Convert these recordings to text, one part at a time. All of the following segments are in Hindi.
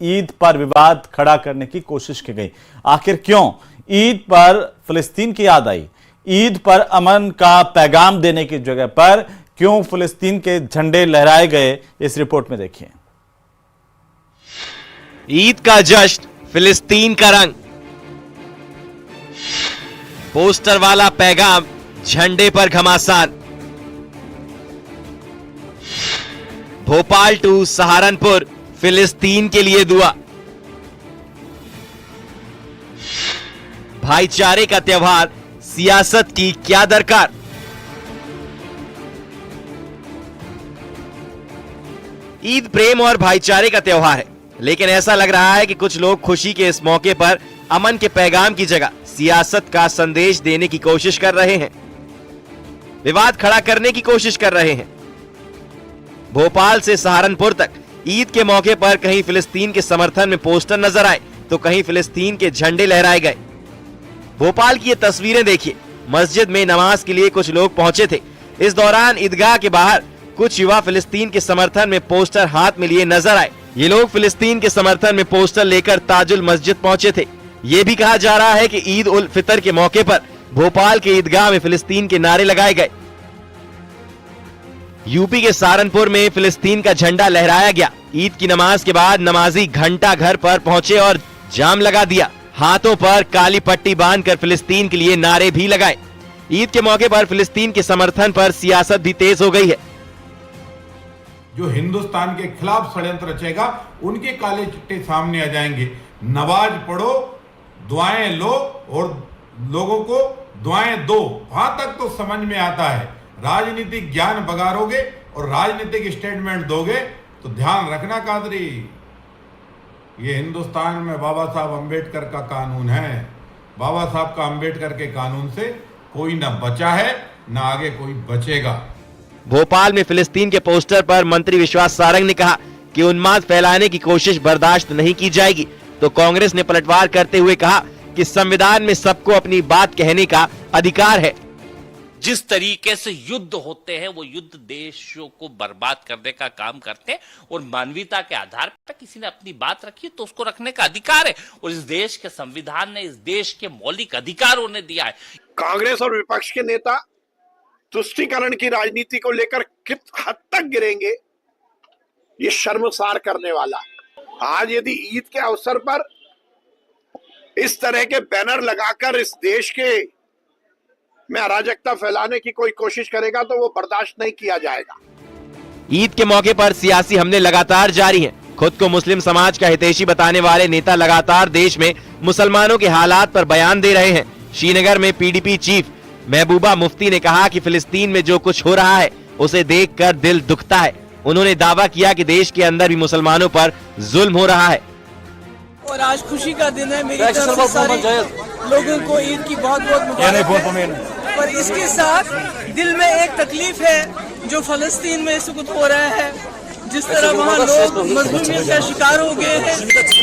ईद पर विवाद खड़ा करने की कोशिश की गई। आखिर क्यों ईद पर फिलिस्तीन की याद आई? ईद पर अमन का पैगाम देने की जगह पर क्यों फिलिस्तीन के झंडे लहराए गए? इस रिपोर्ट में देखिए। ईद का जश्न, फिलिस्तीन का रंग, पोस्टर वाला पैगाम, झंडे पर घमासान। भोपाल टू सहारनपुर, फिलिस्तीन के लिए दुआ। भाईचारे का त्योहार, सियासत की क्या दरकार? ईद प्रेम और भाईचारे का त्योहार है, लेकिन ऐसा लग रहा है कि कुछ लोग खुशी के इस मौके पर अमन के पैगाम की जगह सियासत का संदेश देने की कोशिश कर रहे हैं, विवाद खड़ा करने की कोशिश कर रहे हैं। भोपाल से सहारनपुर तक ईद के मौके पर कहीं फिलिस्तीन के समर्थन में पोस्टर नजर आए तो कहीं फिलिस्तीन के झंडे लहराए गए। भोपाल की ये तस्वीरें देखिए। मस्जिद में नमाज के लिए कुछ लोग पहुंचे थे। इस दौरान ईदगाह के बाहर कुछ युवा फिलिस्तीन के समर्थन में पोस्टर हाथ में लिए नजर आए। ये लोग फिलिस्तीन के समर्थन में पोस्टर लेकर ताजुल मस्जिद पहुंचे थे। ये भी कहा जा रहा है कि ईद उल फितर के मौके पर भोपाल के ईदगाह में फिलिस्तीन के नारे लगाए गए। यूपी के सहारनपुर में फिलिस्तीन का झंडा लहराया गया। ईद की नमाज के बाद नमाजी घंटा घर पर पहुंचे और जाम लगा दिया। हाथों पर काली पट्टी बांधकर फिलिस्तीन के लिए नारे भी लगाए। ईद के मौके पर फिलिस्तीन के समर्थन पर सियासत भी तेज हो गई है। जो हिंदुस्तान के खिलाफ षड्यंत्र रचेगा उनके काले चिट्टे सामने आ जाएंगे। नमाज पढ़ो, दुआएं लो और लोगों को दुआएं दो। वहां तक तो समझ में आता है। राजनीतिक ज्ञान बगारोगे और राजनीतिक स्टेटमेंट दोगे तो ध्यान रखना कादरी, ये हिंदुस्तान में बाबा साहब अंबेडकर का कानून है। बाबा साहब का अंबेडकर के कानून से कोई न बचा है न आगे कोई बचेगा। भोपाल में फिलिस्तीन के पोस्टर पर मंत्री विश्वास सारंग ने कहा कि उन्माद फैलाने की कोशिश बर्दाश्त नहीं की जाएगी। तो कांग्रेस ने पलटवार करते हुए कहा कि संविधान में सबको अपनी बात कहने का अधिकार है। जिस तरीके से युद्ध होते हैं वो युद्ध देशों को बर्बाद करने का काम करते हैं, और मानवीयता के आधार पर किसी ने अपनी बात रखी तो उसको रखने का अधिकार है, और इस देश के संविधान ने इस देश के मौलिक अधिकार उन्हें दिया है। कांग्रेस और विपक्ष के नेता तुष्टीकरण की राजनीति को लेकर किस हद तक गिरेंगे, ये शर्मसार करने वाला। आज यदि ईद के अवसर पर इस तरह के बैनर लगाकर इस देश के में अराजकता फैलाने की कोई कोशिश करेगा तो वो बर्दाश्त नहीं किया जाएगा। ईद के मौके पर सियासी हमले लगातार जारी हैं। खुद को मुस्लिम समाज का हितैषी बताने वाले नेता लगातार देश में मुसलमानों के हालात पर बयान दे रहे हैं। श्रीनगर में पीडीपी चीफ महबूबा मुफ्ती ने कहा कि फिलिस्तीन में जो कुछ हो रहा है उसे देखकर दिल दुखता है। उन्होंने दावा किया कि देश के अंदर भी मुसलमानों पर जुल्म हो रहा है। और आज खुशी का दिन है। मेरी तरफ से सारे लोगों को ईद की बहुत बहुत मुबारक। पर इसके साथ दिल में एक तकलीफ है जो फलस्तीन में इस वक्त हो रहा है। जिस तरह वहाँ लोग मजलूमियत का शिकार हो गए हैं,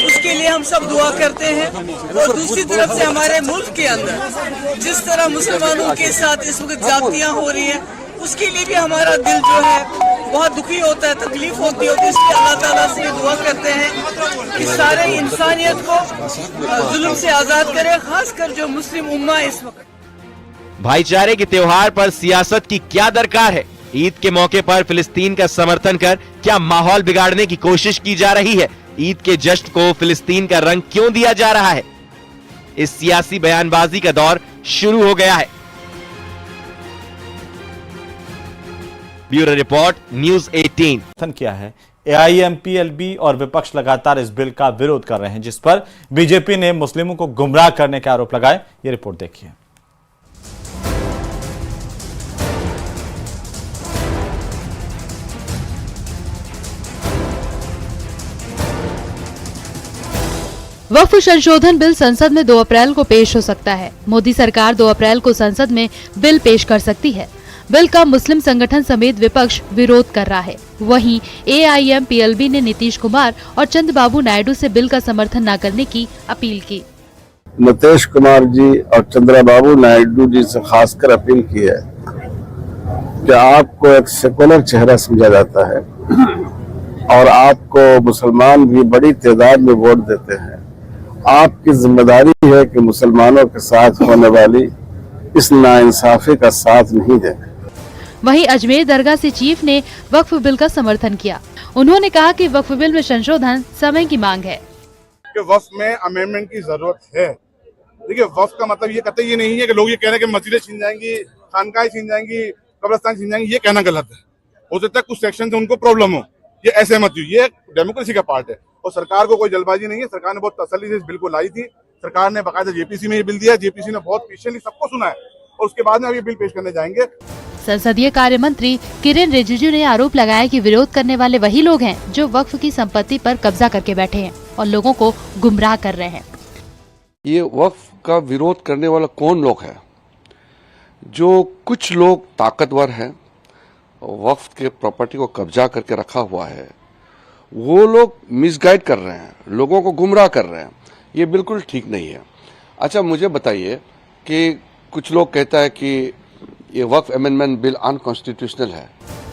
उसके लिए हम सब दुआ करते हैं। और दूसरी तरफ से हमारे मुल्क के अंदर जिस तरह मुसलमानों के साथ इस वक्त ज्यादतियाँ हो रही हैं, उसके लिए भी हमारा दिल जो है बहुत दुखी होता है, तकलीफ होती है। तो इसलिए अल्लाह ताला से ये दुआ करते हैं कि सारे इंसानियत को जुल्म से आजाद करे, खासकर जो मुस्लिम उम्मा इस वक्त। भाईचारे के त्योहार पर सियासत की क्या दरकार है? ईद के मौके पर फिलिस्तीन का समर्थन कर क्या माहौल बिगाड़ने की कोशिश की जा रही है? ईद के जश्न को फिलिस्तीन का रंग क्यों दिया जा रहा है? इस सियासी बयानबाजी का दौर शुरू हो गया है। Bureau report, news 18। किया है एआईएमपीएलबी और विपक्ष लगातार इस बिल का विरोध कर रहे हैं, जिस पर बीजेपी ने मुस्लिमों को गुमराह करने के आरोप लगाए। ये रिपोर्ट देखिए। वक्फ संशोधन बिल संसद में 2 अप्रैल को पेश हो सकता है। मोदी सरकार 2 अप्रैल को संसद में बिल पेश कर सकती है। बिल का मुस्लिम संगठन समेत विपक्ष विरोध कर रहा है। वहीं एआईएमपीएलबी ने नीतीश कुमार और चंद्रबाबू नायडू से बिल का समर्थन न करने की अपील की। नीतीश कुमार जी और चंद्रबाबू नायडू जी से खासकर अपील की है कि आपको एक सेकुलर चेहरा समझा जाता है, और आपको मुसलमान भी बड़ी तादाद में वोट देते हैं। आपकी जिम्मेदारी है कि मुसलमानों के साथ होने वाली इस नाइंसाफी का साथ नहीं दें। वहीं अजमेर दरगाह से चीफ ने वक्फ बिल का समर्थन किया। उन्होंने कहा कि वक्फ बिल में संशोधन समय की मांग है कि वक्फ में अमेंडमेंट की जरूरत है। देखिए, वक्फ का मतलब ये कतई ये नहीं है कि लोग ये कह रहे हैं कि मस्जिदें छीन जाएंगी, खानकाएं छीन जाएंगी, कब्रिस्तान छीन जाएंगी। ये कहना गलत है। हो सकता है कुछ सेक्शन से उनको प्रॉब्लम हो, ये ऐसे मत। ये डेमोक्रेसी का पार्ट है और सरकार को कोई जल्दबाजी नहीं है। सरकार ने बहुत तसल्ली से इस बिल को लाई थी। सरकार ने बाकायदा जेपीसी में ये बिल दिया। जेपीसी ने बहुत पेशेंटली सबको सुना है और उसके बाद में अब ये बिल पेश करने जाएंगे। संसदीय कार्य मंत्री किरेन रिजिजू ने आरोप लगाया कि विरोध करने वाले वही लोग हैं जो वक्फ की संपत्ति पर कब्जा करके बैठे हैं और लोगों को गुमराह कर रहे हैं। ये वक्फ का विरोध करने वाला कौन लोग है? जो कुछ लोग ताकतवर हैं, वक्फ के प्रॉपर्टी को कब्जा करके रखा हुआ है, वो लोग मिसगाइड कर रहे हैं, लोगों को गुमराह कर रहे हैं। ये बिल्कुल ठीक नहीं है। अच्छा, मुझे बताइए कि कुछ लोग कहता है कि ये वक्फ अमेंडमेंट बिल अनकॉन्स्टिट्यूशनल है।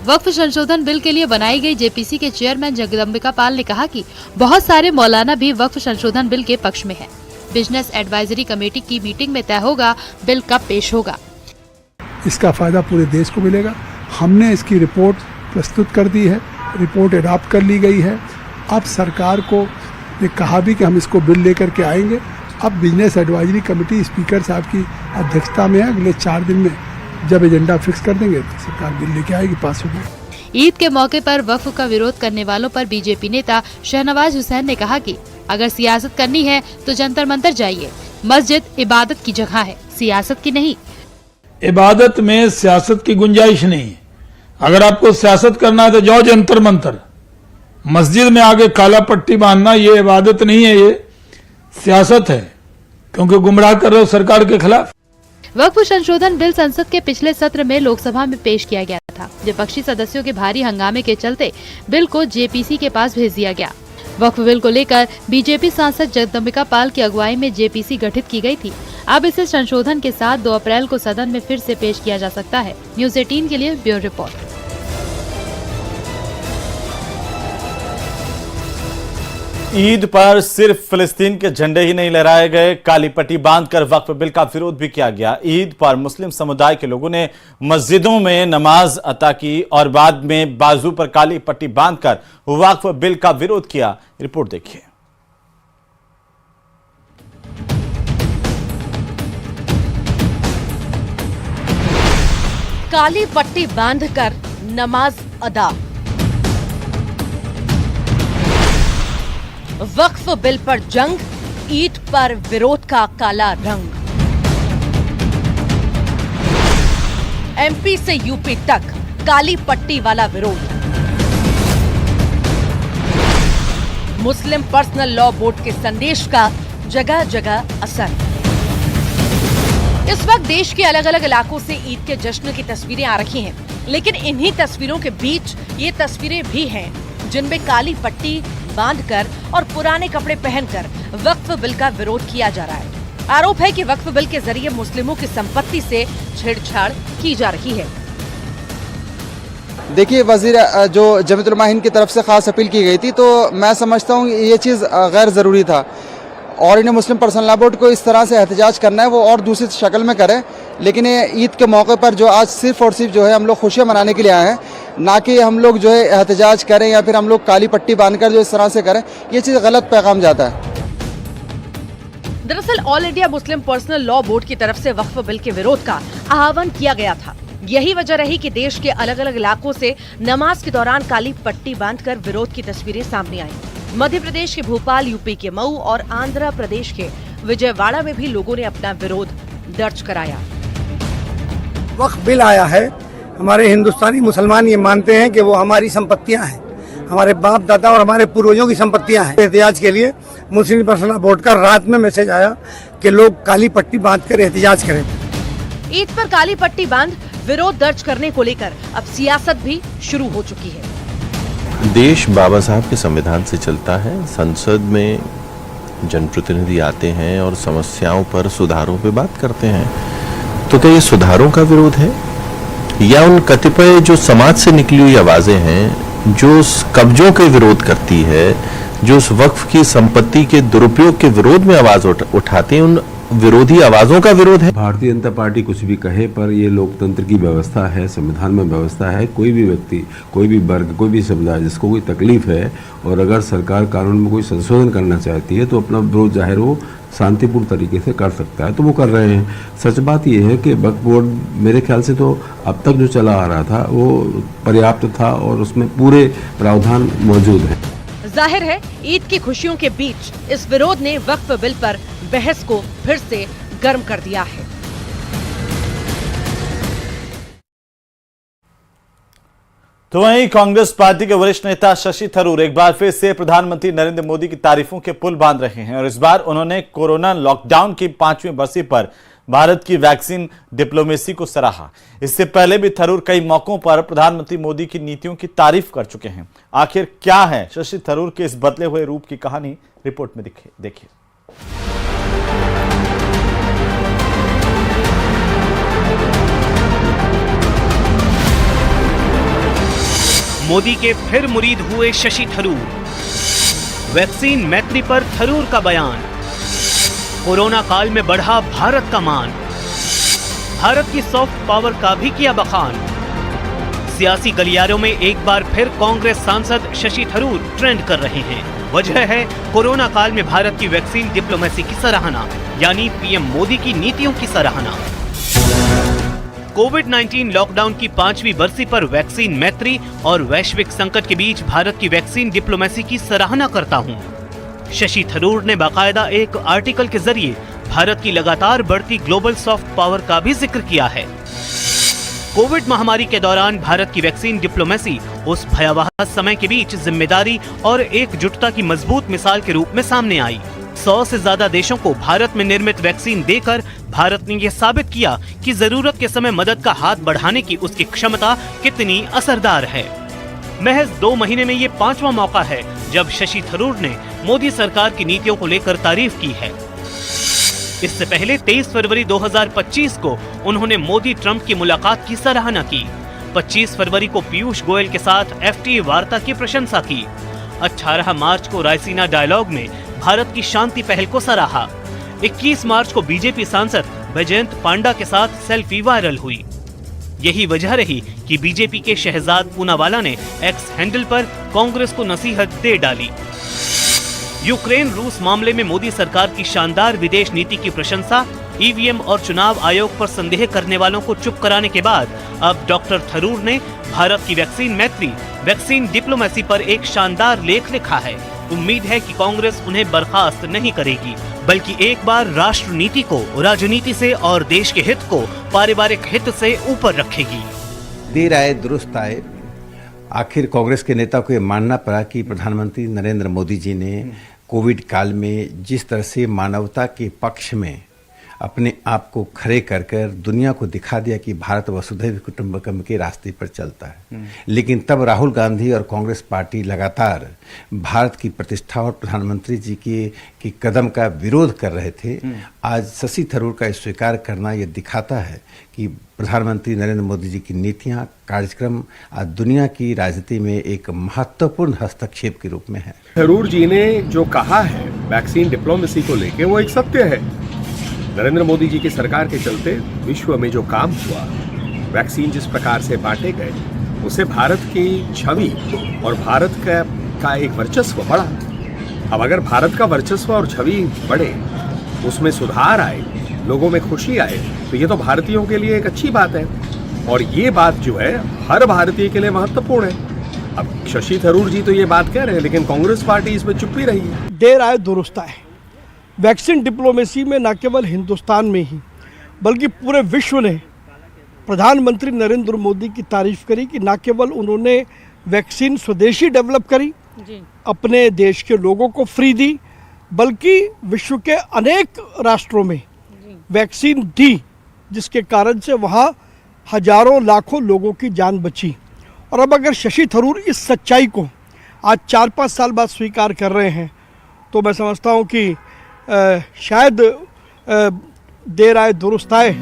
वक्फ संशोधन बिल के लिए बनाई गई जेपीसी के चेयरमैन जगदम्बिका पाल ने कहा कि बहुत सारे मौलाना भी वक्फ संशोधन बिल के पक्ष में हैं। बिजनेस एडवाइजरी कमेटी की मीटिंग में तय होगा बिल कब पेश होगा। इसका फायदा पूरे देश को मिलेगा। हमने इसकी रिपोर्ट प्रस्तुत कर दी है, रिपोर्ट अडॉप्ट कर ली गई है। अब सरकार को ने कहा भी कि हम इसको बिल लेकर के आएंगे। अब बिजनेस एडवाइजरी कमेटी स्पीकर साहब की अध्यक्षता में अगले 4 दिन में जब एजेंडा फिक्स कर देंगे तो सरकार बिल लेके आएगी, पास होगी। ईद के मौके पर वक्फ का विरोध करने वालों पर बीजेपी नेता शहनवाज हुसैन ने कहा कि अगर सियासत करनी है तो जंतर मंतर जाइए। मस्जिद इबादत की जगह है, सियासत की नहीं। इबादत में सियासत की गुंजाइश नहीं है। अगर आपको सियासत करना है तो जाओ जंतर मंतर। मस्जिद में आगे काला पट्टी बांधना ये इबादत नहीं है, ये सियासत है, क्योंकि गुमराह कर रहे हो सरकार के खिलाफ। वक्फ संशोधन बिल संसद के पिछले सत्र में लोकसभा में पेश किया गया था। विपक्षी सदस्यों के भारी हंगामे के चलते बिल को जेपीसी के पास भेज दिया गया। वक्फ बिल को लेकर बीजेपी सांसद जगदम्बिका पाल की अगुवाई में जेपीसी गठित की गई थी। अब इसे संशोधन के साथ 2 अप्रैल को सदन में फिर से पेश किया जा सकता है। न्यूज़ 18 के लिए ब्यूरो रिपोर्ट। ईद पर सिर्फ फिलिस्तीन के झंडे ही नहीं लहराए गए, काली पट्टी बांधकर वक्फ बिल का विरोध भी किया गया। ईद पर मुस्लिम समुदाय के लोगों ने मस्जिदों में नमाज अता की और बाद में बाजू पर काली पट्टी बांधकर वक्फ बिल का विरोध किया। रिपोर्ट देखिए। काली पट्टी बांधकर नमाज अदा। वक्फ बिल पर जंग, ईद पर विरोध का काला रंग। एमपी से यूपी तक काली पट्टी वाला विरोध। मुस्लिम पर्सनल लॉ बोर्ड के संदेश का जगह जगह असर। इस वक्त देश के अलग अलग इलाकों से ईद के जश्न की तस्वीरें आ रही हैं, लेकिन इन्हीं तस्वीरों के बीच ये तस्वीरें भी हैं जिनमें काली पट्टी बांधकर और पुराने कपड़े पहनकर वक्फ बिल का विरोध किया जा रहा है। आरोप है कि वक्फ बिल के जरिए मुस्लिमों की संपत्ति से छेड़छाड़ की जा रही है। देखिए, वजीर जो जमीयत उलमा हिंद की तरफ से खास अपील की गई थी, तो मैं समझता हूँ ये चीज़ गैर ज़रूरी था और इन्हें मुस्लिम पर्सनल लॉ बोर्ड को इस तरह से एहतजाज करना है वो और दूसरी शक्ल में करे। लेकिन ये ईद के मौके पर जो आज सिर्फ और सिर्फ जो है हम लोग खुशियाँ मनाने के लिए आए हैं, ना कि हम लोग जो है एहतजाज करें या फिर हम लोग काली पट्टी बांधकर जो इस तरह से करें, ये चीज़ गलत पैगाम जाता है। दरअसल all India Muslim personal law board की तरफ से वक्फ बिल के विरोध का आह्वान किया गया था। यही वजह रही कि देश के अलग अलग इलाकों से नमाज के दौरान काली पट्टी बांधकर विरोध की तस्वीरें सामने आई। मध्य प्रदेश के भोपाल, यूपी के मऊ और आंध्र प्रदेश के विजयवाड़ा में भी लोगों ने अपना विरोध दर्ज कराया। वक्फ बिल आया है, हमारे हिंदुस्तानी मुसलमान ये मानते हैं कि वो हमारी संपत्तियां हैं, हमारे बाप दादा और हमारे पूर्वजों की संपत्तियां हैं। एहतिजाज के लिए मुस्लिम पर्सनल बोर्ड का रात में मैसेज आया कि लोग काली पट्टी बांधकर एहतिजाज करें। ईद पर काली पट्टी बांध विरोध दर्ज करने को लेकर अब सियासत भी शुरू हो चुकी है। देश बाबा साहब के संविधान से चलता है। संसद में जनप्रतिनिधि आते हैं और समस्याओं पर, सुधारों पे बात करते हैं। तो क्या ये सुधारों का विरोध है या उन कतिपय जो समाज से निकली हुई आवाजें हैं जो उस कब्जों के विरोध करती है, जो उस वक्फ की संपत्ति के दुरुपयोग के विरोध में आवाज उठाते हैं, उन विरोधी आवाजों का विरोध है। भारतीय जनता पार्टी कुछ भी कहे, पर ये लोकतंत्र की व्यवस्था है, संविधान में व्यवस्था है। कोई भी व्यक्ति, कोई भी वर्ग, कोई भी समुदाय जिसको कोई तकलीफ है और अगर सरकार कानून में कोई संशोधन करना चाहती है तो अपना विरोध जाहिर वो शांतिपूर्ण तरीके से कर सकता है, तो वो कर रहे हैं। सच बात ये है कि वक्फ बोर्ड मेरे ख्याल से तो अब तक जो चला आ रहा था वो पर्याप्त था और उसमें पूरे प्रावधान मौजूद हैं। जाहिर है ईद की खुशियों के बीच इस विरोध ने वक्फ बिल पर बहस को फिर से गर्म कर दिया है। तो वहीं कांग्रेस पार्टी के वरिष्ठ नेता शशि थरूर एक बार फिर से प्रधानमंत्री नरेंद्र मोदी की तारीफों के पुल बांध रहे हैं और इस बार उन्होंने कोरोना लॉकडाउन की 5वीं बरसी पर भारत की वैक्सीन डिप्लोमेसी को सराहा। इससे पहले भी थरूर कई मौकों पर प्रधानमंत्री मोदी की नीतियों की तारीफ कर चुके हैं। आखिर क्या है शशि थरूर के इस बदले हुए रूप की कहानी, रिपोर्ट में देखिए। मोदी के फिर मुरीद हुए शशि थरूर। वैक्सीन मैत्री पर थरूर का बयान। कोरोना काल में बढ़ा भारत का मान। भारत की सॉफ्ट पावर का भी किया बखान। सियासी गलियारों में एक बार फिर कांग्रेस सांसद शशि थरूर ट्रेंड कर रहे हैं। वजह है कोरोना काल में भारत की वैक्सीन डिप्लोमेसी की सराहना, यानी पीएम मोदी की नीतियों की सराहना। कोविड-19 लॉकडाउन की 5वीं बरसी पर वैक्सीन मैत्री और वैश्विक संकट के बीच भारत की वैक्सीन डिप्लोमेसी की सराहना करता हूं। शशि थरूर ने बाकायदा एक आर्टिकल के जरिए भारत की लगातार बढ़ती ग्लोबल सॉफ्ट पावर का भी जिक्र किया है। कोविड महामारी के दौरान भारत की वैक्सीन डिप्लोमेसी उस भयावह समय के बीच जिम्मेदारी और एकजुटता की मजबूत मिसाल के रूप में सामने आई। 100 से ज्यादा देशों को भारत में निर्मित वैक्सीन देकर भारत ने यह साबित किया कि जरूरत के समय मदद का हाथ बढ़ाने की उसकी क्षमता कितनी असरदार है। महज 2 महीने में ये 5वां मौका है जब शशि थरूर ने मोदी सरकार की नीतियों को लेकर तारीफ की है। इससे पहले 23 फरवरी 2025 को उन्होंने मोदी ट्रंप की मुलाकात की सराहना की। 25 फरवरी को पीयूष गोयल के साथ FTA वार्ता की प्रशंसा की। 18 मार्च को रायसीना डायलॉग में भारत की शांति पहल को सराहा। 21 मार्च को बीजेपी सांसद बैजयंत पांडा के साथ सेल्फी वायरल हुई। यही वजह रही कि बीजेपी के शहजाद पूनावाला ने एक्स हैंडल पर कांग्रेस को नसीहत दे डाली। यूक्रेन रूस मामले में मोदी सरकार की शानदार विदेश नीति की प्रशंसा, ईवीएम और चुनाव आयोग पर संदेह करने वालों को चुप कराने के बाद अब डॉक्टर थरूर ने भारत की वैक्सीन मैत्री, वैक्सीन डिप्लोमेसी पर एक शानदार लेख लिखा है। उम्मीद है कि कांग्रेस उन्हें बर्खास्त नहीं करेगी, बल्कि एक बार राष्ट्र नीति को राजनीति से और देश के हित को पारिवारिक हित से ऊपर रखेगी। देर आए दुरुस्त आए। आखिर कांग्रेस के नेता को ये मानना पड़ा कि प्रधानमंत्री नरेंद्र मोदी जी ने कोविड काल में जिस तरह से मानवता के पक्ष में अपने आप को खड़े कर कर दुनिया को दिखा दिया कि भारत वसुधैव कुटुंबकम के रास्ते पर चलता है। लेकिन तब राहुल गांधी और कांग्रेस पार्टी लगातार भारत की प्रतिष्ठा और प्रधानमंत्री जी की कदम का विरोध कर रहे थे। आज शशि थरूर का स्वीकार करना ये दिखाता है कि प्रधानमंत्री नरेंद्र मोदी जी की नीतियां, कार्यक्रम आज दुनिया की राजनीति में एक महत्वपूर्ण हस्तक्षेप के रूप में है। थरूर जी ने जो कहा है वैक्सीन डिप्लोमेसी को लेके, वो एक सत्य है। नरेंद्र मोदी जी की सरकार के चलते विश्व में जो काम हुआ, वैक्सीन जिस प्रकार से बांटे गए, उसे भारत की छवि और भारत का एक वर्चस्व बढ़ा। अब अगर भारत का वर्चस्व और छवि बढ़े, उसमें सुधार आए, लोगों में खुशी आए, तो ये तो भारतीयों के लिए एक अच्छी बात है। और ये बात जो है हर भारतीय के लिए महत्वपूर्ण है। अब शशि थरूर जी तो ये बात कह रहे हैं, लेकिन कांग्रेस पार्टी इसमें चुप ही रही है। देर आए दुरुस्त आए। वैक्सीन डिप्लोमेसी में न केवल हिंदुस्तान में ही बल्कि पूरे विश्व ने प्रधानमंत्री नरेंद्र मोदी की तारीफ करी कि न केवल उन्होंने वैक्सीन स्वदेशी डेवलप करी, अपने देश के लोगों को फ्री दी, बल्कि विश्व के अनेक राष्ट्रों में वैक्सीन दी, जिसके कारण से वहाँ हजारों लाखों लोगों की जान बची। और अब अगर शशि थरूर इस सच्चाई को आज 4-5 साल बाद स्वीकार कर रहे हैं, तो मैं समझता हूँ कि शायद देर आए दुरुस्त आए।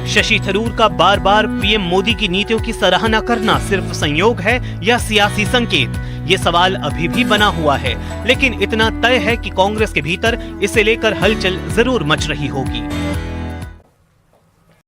शशि थरूर का बार बार पीएम मोदी की नीतियों की सराहना करना सिर्फ संयोग है या सियासी संकेत, ये सवाल अभी भी बना हुआ है। लेकिन इतना तय है कि कांग्रेस के भीतर इसे लेकर हलचल जरूर मच रही होगी।